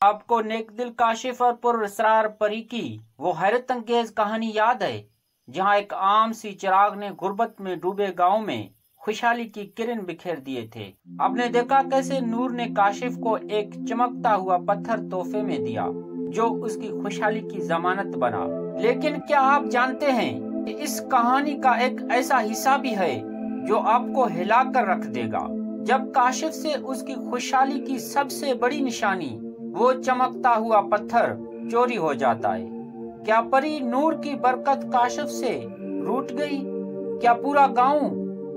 آپ کو نیک دل کاشف اور پر اسرار پری کی وہ حیرت انگیز کہانی یاد ہے جہاں ایک عام سی چراغ نے غربت میں ڈوبے گاؤں میں خوشحالی کی کرن بکھیر دیے تھے؟ آپ نے دیکھا کیسے نور نے کاشف کو ایک چمکتا ہوا پتھر تحفے میں دیا جو اس کی خوشحالی کی ضمانت بنا۔ لیکن کیا آپ جانتے ہیں کہ اس کہانی کا ایک ایسا حصہ بھی ہے جو آپ کو ہلا کر رکھ دے گا؟ جب کاشف سے اس کی خوشحالی کی سب سے بڑی نشانی وہ چمکتا ہوا پتھر چوری ہو جاتا ہے، کیا پری نور کی برکت کاشف سے روٹ گئی؟ کیا پورا گاؤں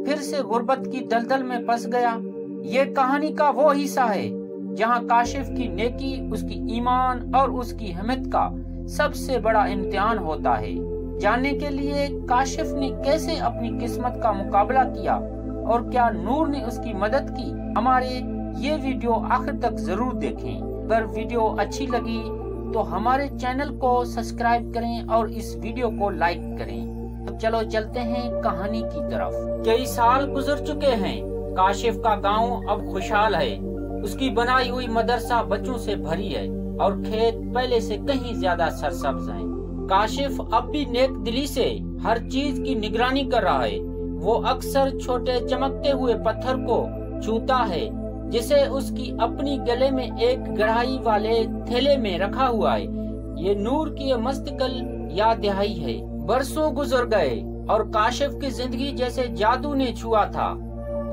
پھر سے غربت کی دلدل میں پھنس گیا؟ یہ کہانی کا وہ حصہ ہے جہاں کاشف کی نیکی، اس کی ایمان اور اس کی ہمت کا سب سے بڑا امتحان ہوتا ہے۔ جاننے کے لیے کاشف نے کیسے اپنی قسمت کا مقابلہ کیا اور کیا نور نے اس کی مدد کی، ہمارے یہ ویڈیو آخر تک ضرور دیکھیں۔ اگر ویڈیو اچھی لگی تو ہمارے چینل کو سبسکرائب کریں اور اس ویڈیو کو لائک کریں۔ تو چلو چلتے ہیں کہانی کی طرف۔ کئی سال گزر چکے ہیں، کاشف کا گاؤں اب خوشحال ہے، اس کی بنائی ہوئی مدرسہ بچوں سے بھری ہے اور کھیت پہلے سے کہیں زیادہ سرسبز ہیں۔ کاشف اب بھی نیک دلی سے ہر چیز کی نگرانی کر رہا ہے۔ وہ اکثر چھوٹے چمکتے ہوئے پتھر کو چھوتا ہے جسے اس کی اپنی گلے میں ایک گڑھائی والے تھیلے میں رکھا ہوا ہے۔ یہ نور کی مستقل یاد دہائی ہے۔ برسوں گزر گئے اور کاشف کی زندگی جیسے جادو نے چھوا تھا،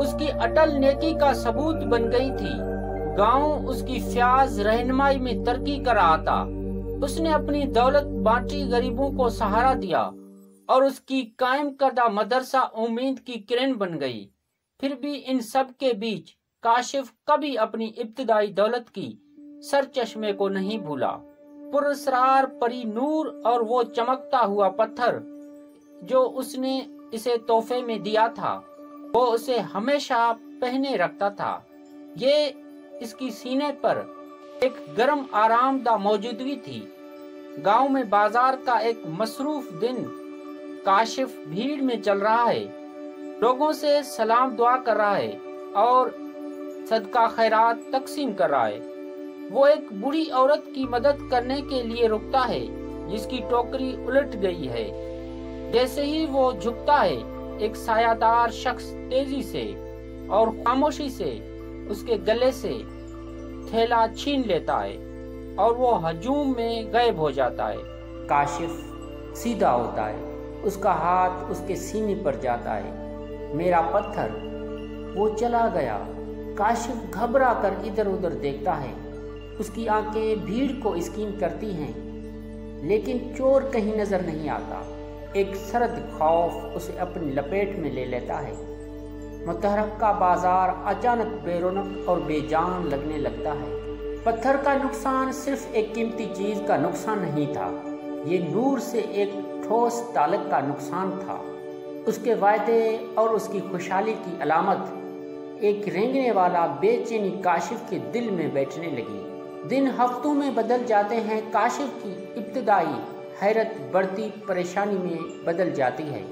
اس کی اٹل نیکی کا ثبوت بن گئی تھی۔ گاؤں اس کی فیاض رہنمائی میں ترقی کر رہا تھا۔ اس نے اپنی دولت بانٹی، غریبوں کو سہارا دیا اور اس کی قائم کردہ مدرسہ امید کی کرن بن گئی۔ پھر بھی ان سب کے بیچ کاشف کبھی اپنی ابتدائی دولت کی سرچشمے کو نہیں بھولا۔ پر اسرار پری نور اور وہ چمکتا ہوا پتھر جو اس نے اسے تحفے میں دیا تھا، وہ اسے ہمیشہ پہنے رکھتا تھا۔ یہ اس کی سینے پر ایک گرم آرام دہ موجودگی تھی۔ گاؤں میں بازار کا ایک مصروف دن، کاشف بھیڑ میں چل رہا ہے، لوگوں سے سلام دعا کر رہا ہے اور صدقہ خیرات تقسیم کر رہا ہے۔ وہ ایک بوڑھی عورت کی مدد کرنے کے لیے رکتا ہے جس کی ٹوکری الٹ گئی ہے۔ جیسے ہی وہ جھکتا ہے، ایک سایہ دار شخص تیزی سے اور خاموشی سے اس کے گلے سے تھیلا چھین لیتا ہے اور وہ ہجوم میں غائب ہو جاتا ہے۔ کاشف سیدھا ہوتا ہے، اس کا ہاتھ اس کے سینے پر جاتا ہے۔ میرا پتھر، وہ چلا گیا۔ کاشف گھبرا کر ادھر ادھر دیکھتا ہے، اس کی آنکھیں بھیڑ کو اسکین کرتی ہیں لیکن چور کہیں نظر نہیں آتا۔ ایک سرد خوف اسے اپنی لپیٹ میں لے لیتا ہے۔ متحرکہ بازار اچانک بے رونق اور بے جان لگنے لگتا ہے۔ پتھر کا نقصان صرف ایک قیمتی چیز کا نقصان نہیں تھا، یہ نور سے ایک ٹھوس تعلق کا نقصان تھا۔ اس کے وعدے اور اس کی خوشحالی کی علامت ایک رینگنے والا بے چینی کاشف کے دل میں بیٹھنے لگی۔ دن ہفتوں میں بدل جاتے ہیں، کاشف کی ابتدائی حیرت بڑھتی پریشانی میں بدل جاتی ہے۔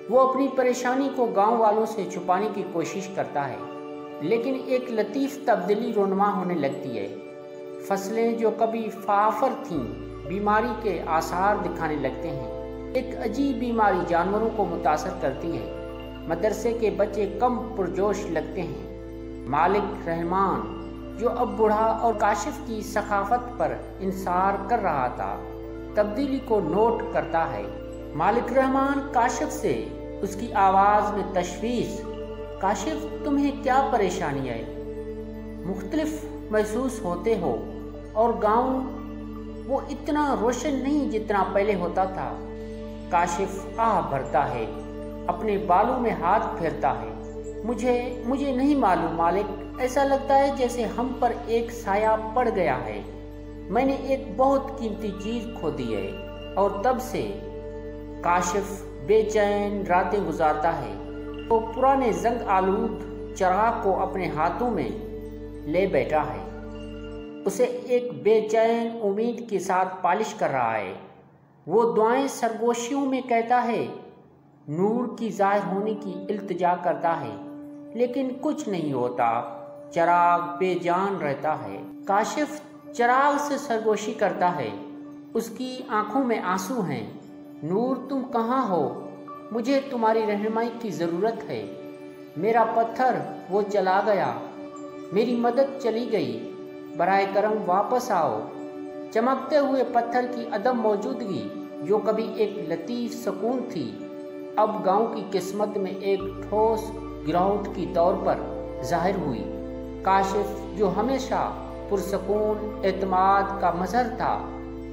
وہ اپنی پریشانی کو گاؤں والوں سے چھپانے کی کوشش کرتا ہے، لیکن ایک لطیف تبدیلی رونما ہونے لگتی ہے۔ فصلیں جو کبھی فافر تھیں بیماری کے آثار دکھانے لگتے ہیں۔ ایک عجیب بیماری جانوروں کو متاثر کرتی ہے۔ مدرسے کے بچے کم پرجوش لگتے ہیں۔ مالک رحمان جو اب بوڑھا اور کاشف کی ثقافت پر انحصار کر رہا تھا، تبدیلی کو نوٹ کرتا ہے۔ مالک رحمان کاشف سے اس کی آواز میں تشویش، کاشف تمہیں کیا پریشانی ہے؟ مختلف محسوس ہوتے ہو اور گاؤں وہ اتنا روشن نہیں جتنا پہلے ہوتا تھا۔ کاشف آہ بھرتا ہے، اپنے بالوں میں ہاتھ پھیرتا ہے۔ مجھے نہیں معلوم مالک، ایسا لگتا ہے جیسے ہم پر ایک سایہ پڑ گیا ہے۔ میں نے ایک بہت قیمتی چیز کھو دی ہے اور تب سے کاشف بے چین راتیں گزارتا ہے۔ وہ پرانے زنگ آلود چراغ کو اپنے ہاتھوں میں لے بیٹھا ہے، اسے ایک بے چین امید کے ساتھ پالش کر رہا ہے۔ وہ دعائیں سرگوشیوں میں کہتا ہے، نور کی ظاہر ہونے کی التجا کرتا ہے، لیکن کچھ نہیں ہوتا۔ چراغ بے جان رہتا ہے۔ کاشف چراغ سے سرگوشی کرتا ہے، اس کی آنکھوں میں آنسو ہیں۔ نور تم کہاں ہو؟ مجھے تمہاری رہنمائی کی ضرورت ہے۔ میرا پتھر وہ چلا گیا، میری مدد چلی گئی، برائے کرم واپس آؤ۔ چمکتے ہوئے پتھر کی عدم موجودگی جو کبھی ایک لطیف سکون تھی، اب گاؤں کی قسمت میں ایک ٹھوس گراوٹ کی طور پر ظاہر ہوئی۔ کاشف جو ہمیشہ پرسکون اعتماد کا مظہر تھا،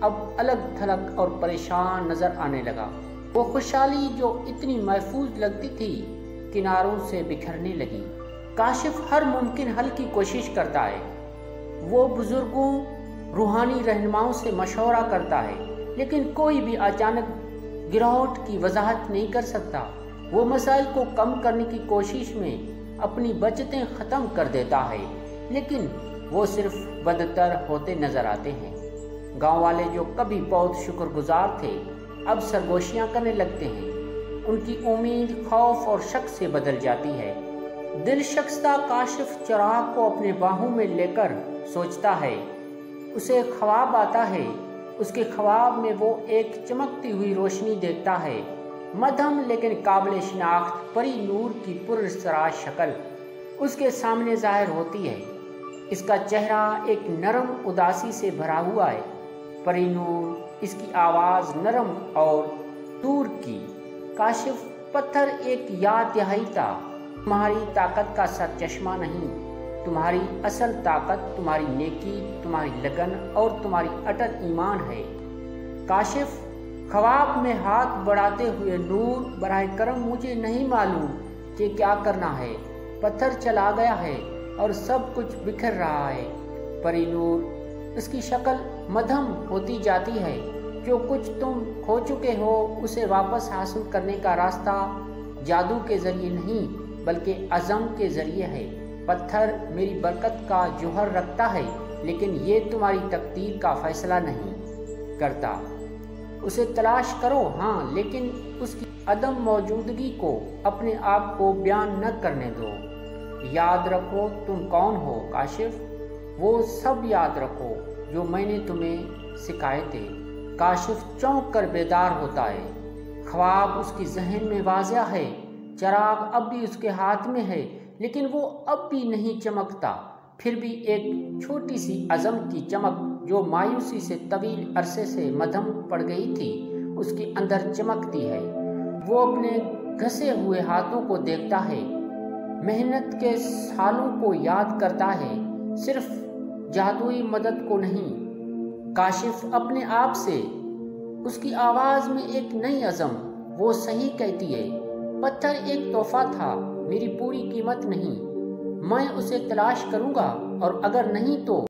اب الگ تھلگ اور پریشان نظر آنے لگا۔ وہ خوشحالی جو اتنی محفوظ لگتی تھی کناروں سے بکھرنے لگی۔ کاشف ہر ممکن حل کی کوشش کرتا ہے، وہ بزرگوں روحانی رہنماؤں سے مشورہ کرتا ہے، لیکن کوئی بھی اچانک گراوٹ کی وضاحت نہیں کر سکتا۔ وہ مسائل کو کم کرنے کی کوشش میں اپنی بچتیں ختم کر دیتا ہے، لیکن وہ صرف بدتر ہوتے نظر آتے ہیں۔ گاؤں والے جو کبھی بہت شکر گزار تھے، اب سرگوشیاں کرنے لگتے ہیں۔ ان کی امید خوف اور شک سے بدل جاتی ہے۔ دل شکستہ کاشف چراغ کو اپنے باہوں میں لے کر سوچتا ہے۔ اسے خواب آتا ہے، اس کے خواب میں وہ ایک چمکتی ہوئی روشنی دیکھتا ہے، مدھم لیکن قابل شناخت پری نور کی پراسرار شکل اس کے سامنے ظاہر ہوتی ہے۔ اس کا چہرہ ایک نرم اداسی سے بھرا ہوا ہے۔ پری نور، اس کی آواز نرم اور دور کی۔ کاشف پتھر ایک یاد دہائی تھا، تمہاری طاقت کا سرچشمہ نہیں، تمہاری اصل طاقت تمہاری نیکی، تمہاری لگن اور تمہاری اٹل ایمان ہے۔ کاشف خواب میں ہاتھ بڑھاتے ہوئے، نور براہ کرم مجھے نہیں معلوم کہ کیا کرنا ہے، پتھر چلا گیا ہے اور سب کچھ بکھر رہا ہے۔ پری نور، اس کی شکل مدھم ہوتی جاتی ہے، جو کچھ تم کھو چکے ہو اسے واپس حاصل کرنے کا راستہ جادو کے ذریعے نہیں بلکہ عزم کے ذریعے ہے۔ پتھر میری برکت کا جوہر رکھتا ہے، لیکن یہ تمہاری تقدیر کا فیصلہ نہیں کرتا۔ اسے تلاش کرو، ہاں، لیکن اس کی عدم موجودگی کو اپنے آپ کو بیان نہ کرنے دو۔ یاد رکھو تم کون ہو کاشف، وہ سب یاد رکھو جو میں نے تمہیں سکھائے تھے۔ کاشف چونک کر بیدار ہوتا ہے۔ خواب اس کی ذہن میں واضح ہے، چراغ اب بھی اس کے ہاتھ میں ہے، لیکن وہ اب بھی نہیں چمکتا۔ پھر بھی ایک چھوٹی سی عزم کی چمک جو مایوسی سے طویل عرصے سے مدھم پڑ گئی تھی، اس کے اندر چمکتی ہے۔ وہ اپنے گھسے ہوئے ہاتھوں کو دیکھتا ہے، محنت کے سالوں کو یاد کرتا ہے، صرف جادوئی مدد کو نہیں۔ کاشف اپنے آپ سے، اس کی آواز میں ایک نئی عزم، وہ صحیح کہتی ہے، پتھر ایک تحفہ تھا، میری پوری قیمت نہیں۔ میں اسے تلاش کروں گا، اور اگر نہیں تو